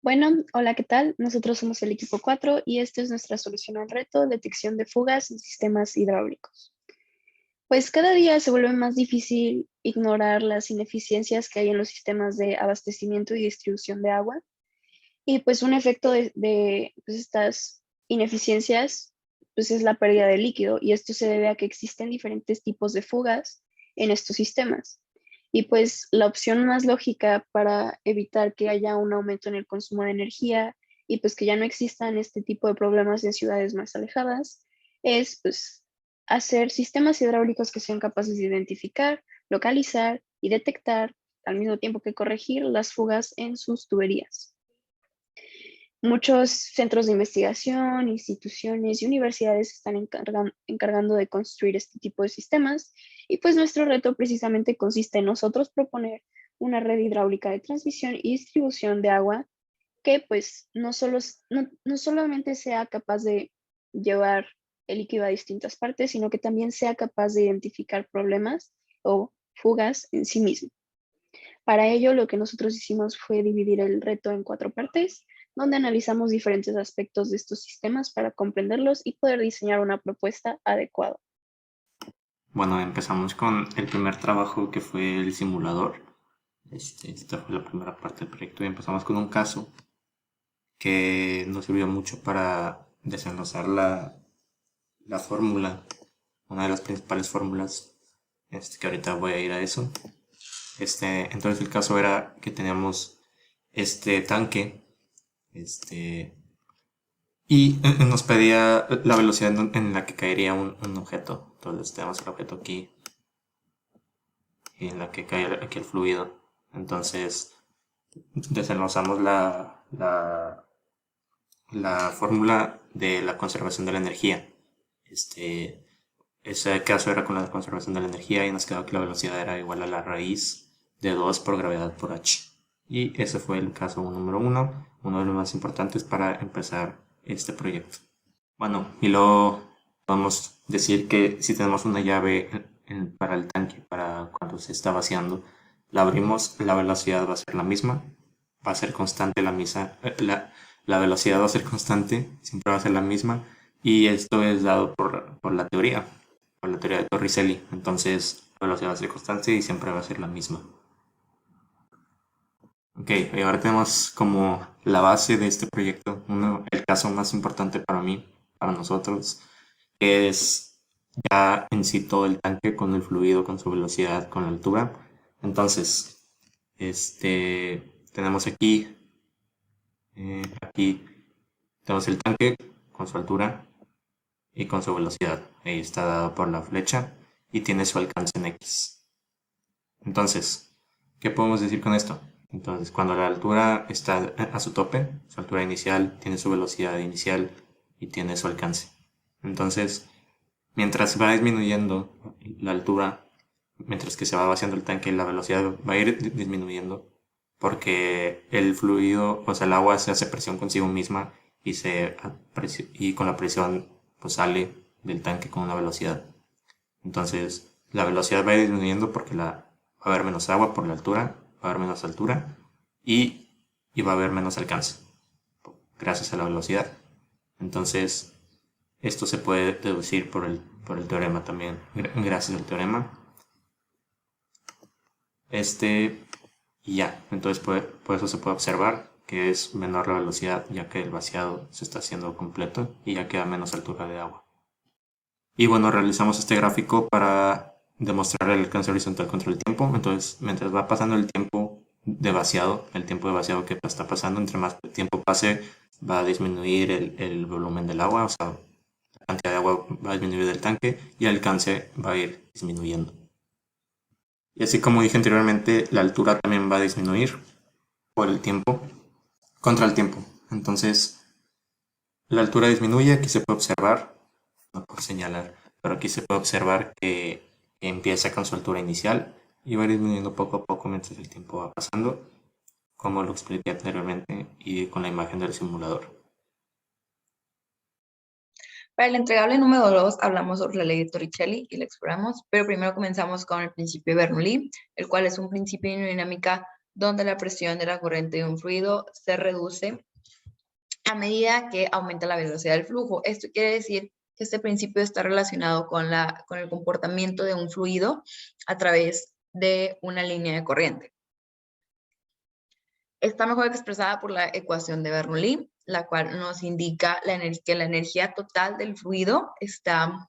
Bueno, hola, ¿qué tal? Nosotros somos el equipo 4 y esta es nuestra solución al reto, detección de fugas en sistemas hidráulicos. Pues cada día se vuelve más difícil ignorar las ineficiencias que hay en los sistemas de abastecimiento y distribución de agua y pues un efecto de estas ineficiencias pues es la pérdida de líquido y esto se debe a que existen diferentes tipos de fugas en estos sistemas. Y pues la opción más lógica para evitar que haya un aumento en el consumo de energía y pues que ya no existan este tipo de problemas en ciudades más alejadas es pues hacer sistemas hidráulicos que sean capaces de identificar, localizar y detectar al mismo tiempo que corregir las fugas en sus tuberías. Muchos centros de investigación, instituciones y universidades están encargando de construir este tipo de sistemas y pues nuestro reto precisamente consiste en nosotros proponer una red hidráulica de transmisión y distribución de agua que pues no solamente sea capaz de llevar el líquido a distintas partes, sino que también sea capaz de identificar problemas o fugas en sí mismo. Para ello, lo que nosotros hicimos fue dividir el reto en 4 partes, donde analizamos diferentes aspectos de estos sistemas para comprenderlos y poder diseñar una propuesta adecuada. Bueno, empezamos con el primer trabajo que fue el simulador. Esta fue la primera parte del proyecto y empezamos con un caso que nos sirvió mucho para desenlazar la fórmula, una de las principales fórmulas, que ahorita voy a ir a eso. Entonces el caso era que teníamos este tanque, este, y nos pedía la velocidad en la que caería un objeto. Entonces tenemos el objeto aquí y en la que cae aquí el fluido. Entonces desenlazamos la fórmula de la conservación de la energía. Este, Ese caso era con la conservación de la energía y nos quedó que la velocidad era igual a la raíz de 2 por gravedad por h. Y ese fue el caso número uno de los más importantes para empezar este proyecto. Bueno, y luego podemos decir que si tenemos una llave para el tanque, para cuando se está vaciando, la abrimos, la velocidad va a ser la misma, va a ser constante la velocidad va a ser constante, siempre va a ser la misma, y esto es dado por por la teoría de Torricelli. Entonces, la velocidad va a ser constante y siempre va a ser la misma. Ok, y ahora tenemos como la base de este proyecto, el caso más importante para mí, para nosotros, que es ya en sí todo el tanque con el fluido, con su velocidad, con la altura. Entonces, tenemos aquí tenemos el tanque con su altura y con su velocidad. Ahí está dado por la flecha y tiene su alcance en X. Entonces, ¿qué podemos decir con esto? Entonces, cuando la altura está a su tope, su altura inicial, tiene su velocidad inicial y tiene su alcance. Entonces, mientras va disminuyendo la altura, mientras que se va vaciando el tanque, la velocidad va a ir disminuyendo porque el fluido, o sea, el agua se hace presión consigo misma y con la presión pues sale del tanque con una velocidad. Entonces, la velocidad va a ir disminuyendo porque va a haber menos agua por la altura, va a haber menos altura y, y va a haber menos alcance gracias a la velocidad. Entonces, esto se puede deducir por el teorema también, gracias al teorema. Este, y ya, entonces por eso se puede observar que es menor la velocidad ya que el vaciado se está haciendo completo y ya queda menos altura de agua. Y bueno, realizamos este gráfico para demostrar el alcance horizontal contra el tiempo. Entonces, mientras va pasando el tiempo el tiempo de vaciado que está pasando, entre más tiempo pase, va a disminuir el volumen del agua, o sea, la cantidad de agua va a disminuir del tanque y el alcance va a ir disminuyendo. Y así como dije anteriormente, la altura también va a disminuir por el tiempo, contra el tiempo. Entonces, la altura disminuye, aquí se puede observar, no puedo señalar, pero aquí se puede observar que empieza con su altura inicial y va disminuyendo poco a poco mientras el tiempo va pasando, como lo expliqué anteriormente y con la imagen del simulador. Para el entregable número 2 hablamos sobre la ley de Torricelli y la exploramos, pero primero comenzamos con el principio de Bernoulli, el cual es un principio de dinámica donde la presión de la corriente de un fluido se reduce a medida que aumenta la velocidad del flujo. Esto quiere decir que este principio está relacionado con el comportamiento de un fluido a través de una línea de corriente. Está mejor expresada por la ecuación de Bernoulli, la cual nos indica que la energía total del fluido está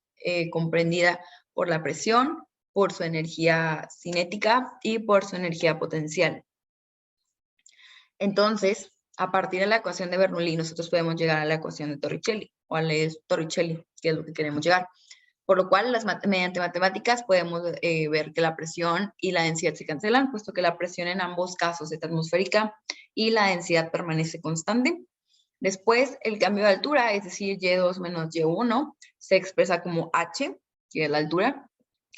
comprendida por la presión, por su energía cinética y por su energía potencial. Entonces, a partir de la ecuación de Bernoulli, nosotros podemos llegar a la ecuación de Torricelli, o a la de Torricelli, que es lo que queremos llegar. Por lo cual, mediante matemáticas podemos ver que la presión y la densidad se cancelan, puesto que la presión en ambos casos es atmosférica y la densidad permanece constante. Después, el cambio de altura, es decir, Y2 menos Y1, se expresa como H, que es la altura.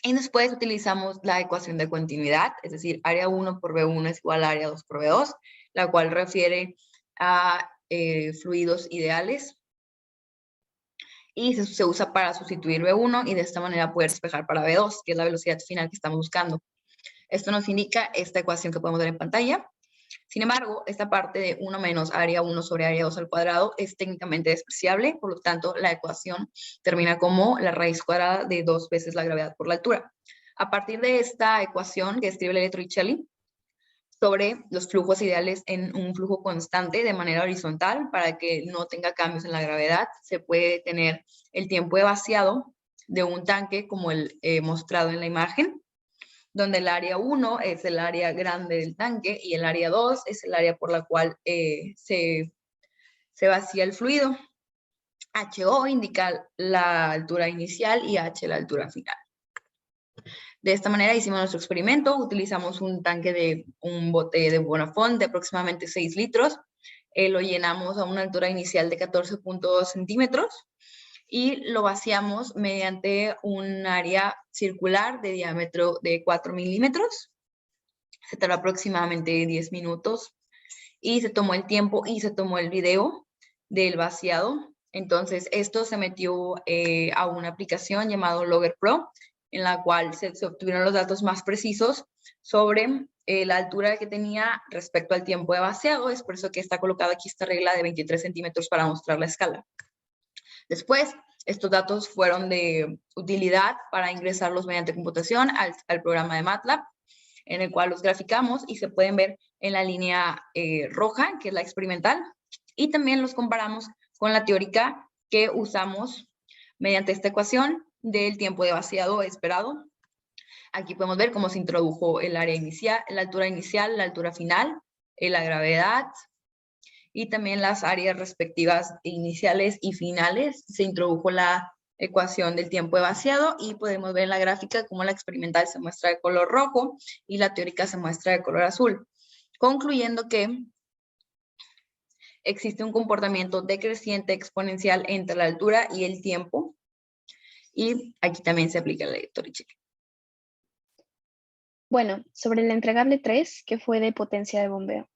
Y después utilizamos la ecuación de continuidad, es decir, área 1 por B1 es igual a área 2 por B2, la cual refiere a fluidos ideales. Y se usa para sustituir B1 y de esta manera poder despejar para B2, que es la velocidad final que estamos buscando. Esto nos indica esta ecuación que podemos ver en pantalla. Sin embargo, esta parte de 1 menos área 1 sobre área 2 al cuadrado es técnicamente despreciable, por lo tanto, la ecuación termina como la raíz cuadrada de 2 veces la gravedad por la altura. A partir de esta ecuación que describe el Torricelli sobre los flujos ideales en un flujo constante de manera horizontal para que no tenga cambios en la gravedad, se puede tener el tiempo de vaciado de un tanque como el mostrado en la imagen, donde el área 1 es el área grande del tanque y el área 2 es el área por la cual se vacía el fluido. HO indica la altura inicial y H la altura final. De esta manera hicimos nuestro experimento, utilizamos un bote de Bonafont de aproximadamente 6 litros, lo llenamos a una altura inicial de 14.2 centímetros y lo vaciamos mediante un área circular de diámetro de 4 milímetros. Se tardó aproximadamente 10 minutos y se tomó el tiempo y se tomó el video del vaciado. Entonces, esto se metió a una aplicación llamada Logger Pro, en la cual se obtuvieron los datos más precisos sobre la altura que tenía respecto al tiempo de vaciado. Es por eso que está colocada aquí esta regla de 23 centímetros para mostrar la escala. Después, estos datos fueron de utilidad para ingresarlos mediante computación al programa de MATLAB, en el cual los graficamos y se pueden ver en la línea roja, que es la experimental, y también los comparamos con la teórica que usamos mediante esta ecuación del tiempo de vaciado esperado. Aquí podemos ver cómo se introdujo el área inicial, la altura inicial, la altura final, la gravedad y también las áreas respectivas iniciales y finales. Se introdujo la ecuación del tiempo de vaciado y podemos ver en la gráfica cómo la experimental se muestra de color rojo y la teórica se muestra de color azul, concluyendo que existe un comportamiento decreciente exponencial entre la altura y el tiempo, y aquí también se aplica la ley de Torricelli. Bueno, sobre el entregable 3, que fue de potencia de bombeo.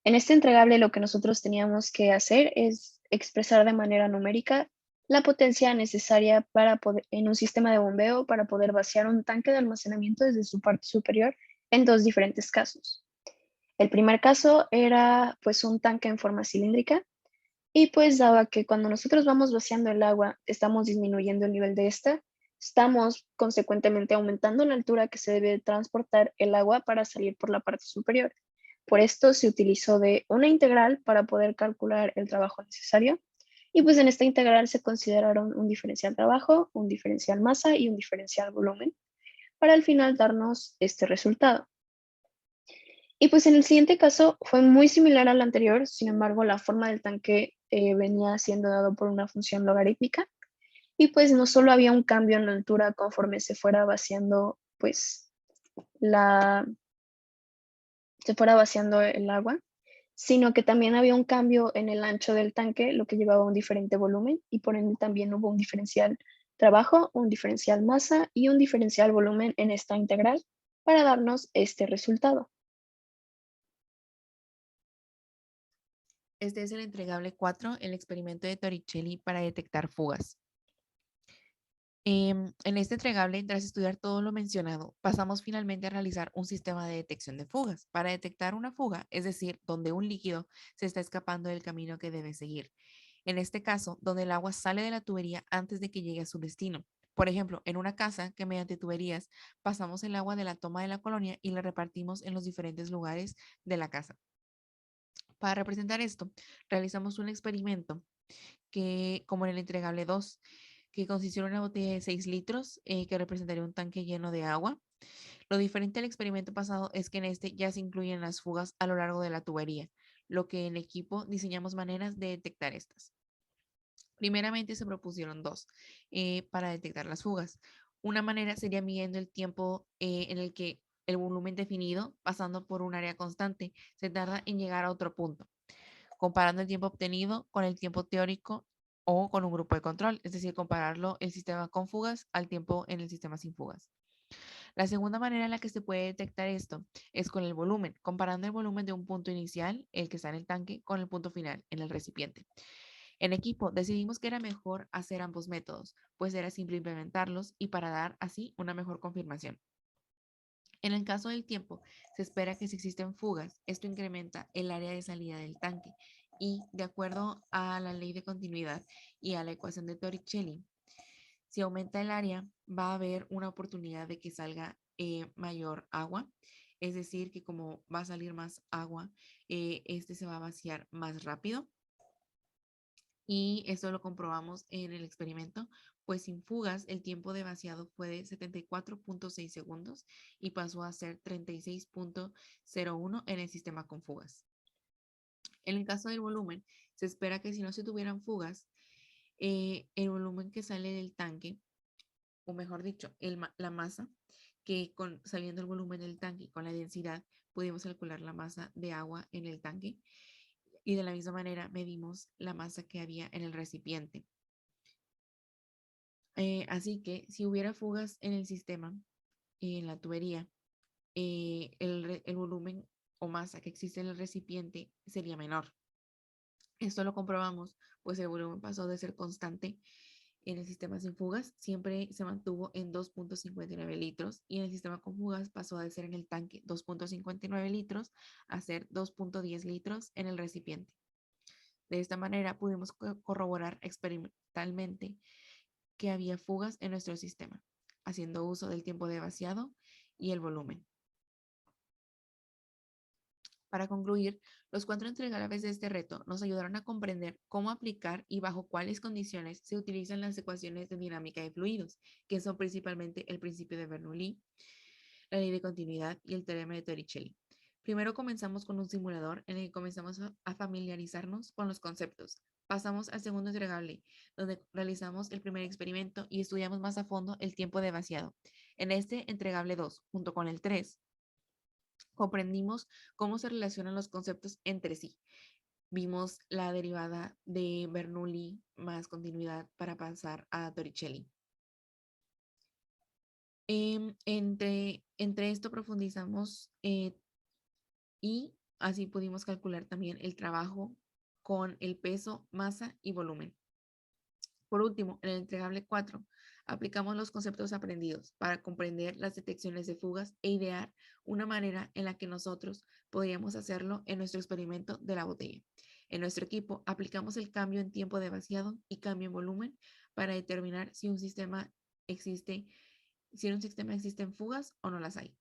En este entregable lo que nosotros teníamos que hacer es expresar de manera numérica la potencia necesaria en un sistema de bombeo para poder vaciar un tanque de almacenamiento desde su parte superior en dos diferentes casos. El primer caso era pues un tanque en forma cilíndrica y pues daba que cuando nosotros vamos vaciando el agua, estamos disminuyendo el nivel de esta, estamos consecuentemente aumentando la altura que se debe transportar el agua para salir por la parte superior. Por esto se utilizó de una integral para poder calcular el trabajo necesario y pues en esta integral se consideraron un diferencial trabajo, un diferencial masa y un diferencial volumen para al final darnos este resultado. Y pues en el siguiente caso fue muy similar al anterior, sin embargo la forma del tanque venía siendo dado por una función logarítmica y pues no solo había un cambio en la altura conforme se fuera vaciando pues se fuera vaciando el agua, sino que también había un cambio en el ancho del tanque, lo que llevaba a un diferente volumen y por ende también hubo un diferencial trabajo, un diferencial masa y un diferencial volumen en esta integral para darnos este resultado. Este es el entregable 4, el experimento de Torricelli para detectar fugas. En este entregable, tras estudiar todo lo mencionado, pasamos finalmente a realizar un sistema de detección de fugas. Para detectar una fuga, es decir, donde un líquido se está escapando del camino que debe seguir. En este caso, donde el agua sale de la tubería antes de que llegue a su destino. Por ejemplo, en una casa que mediante tuberías pasamos el agua de la toma de la colonia y la repartimos en los diferentes lugares de la casa. Para representar esto, realizamos un experimento que, como en el entregable 2, que consistió en una botella de 6 litros que representaría un tanque lleno de agua. Lo diferente al experimento pasado es que en este ya se incluyen las fugas a lo largo de la tubería, lo que en equipo diseñamos maneras de detectar estas. Primeramente se propusieron dos para detectar las fugas. Una manera sería midiendo el tiempo en el que el volumen definido, pasando por un área constante, se tarda en llegar a otro punto, comparando el tiempo obtenido con el tiempo teórico o con un grupo de control, es decir, compararlo el sistema con fugas al tiempo en el sistema sin fugas. La segunda manera en la que se puede detectar esto es con el volumen, comparando el volumen de un punto inicial, el que está en el tanque, con el punto final, en el recipiente. En equipo decidimos que era mejor hacer ambos métodos, pues era simple implementarlos y para dar así una mejor confirmación. En el caso del tiempo, se espera que si existen fugas, esto incrementa el área de salida del tanque y, de acuerdo a la ley de continuidad y a la ecuación de Torricelli, si aumenta el área, va a haber una oportunidad de que salga mayor agua, es decir, que como va a salir más agua, este se va a vaciar más rápido. Y esto lo comprobamos en el experimento, pues sin fugas el tiempo de vaciado fue de 74.6 segundos y pasó a ser 36.01 en el sistema con fugas. En el caso del volumen, se espera que si no se tuvieran fugas, el volumen que sale del tanque, o mejor dicho, la masa, que sabiendo el volumen del tanque con la densidad, pudimos calcular la masa de agua en el tanque y de la misma manera medimos la masa que había en el recipiente. Así que si hubiera fugas en el sistema, en la tubería, el volumen o masa que existe en el recipiente sería menor. Esto lo comprobamos, pues el volumen pasó de ser constante en el sistema sin fugas, siempre se mantuvo en 2.59 litros y en el sistema con fugas pasó de ser en el tanque 2.59 litros a ser 2.10 litros en el recipiente. De esta manera pudimos corroborar experimentalmente que había fugas en nuestro sistema, haciendo uso del tiempo de vaciado y el volumen. Para concluir, los 4 entregables de este reto nos ayudaron a comprender cómo aplicar y bajo cuáles condiciones se utilizan las ecuaciones de dinámica de fluidos, que son principalmente el principio de Bernoulli, la ley de continuidad y el teorema de Torricelli. Primero comenzamos con un simulador en el que comenzamos a familiarizarnos con los conceptos. Pasamos al segundo entregable, donde realizamos el primer experimento y estudiamos más a fondo el tiempo de vaciado. En este entregable 2, junto con el 3, comprendimos cómo se relacionan los conceptos entre sí. Vimos la derivada de Bernoulli más continuidad para pasar a Torricelli. Entre esto profundizamos y así pudimos calcular también el trabajo con el peso, masa y volumen. Por último, en el entregable 4, aplicamos los conceptos aprendidos para comprender las detecciones de fugas e idear una manera en la que nosotros podríamos hacerlo en nuestro experimento de la botella. En nuestro equipo aplicamos el cambio en tiempo de vaciado y cambio en volumen para determinar si en un sistema existen fugas o no las hay.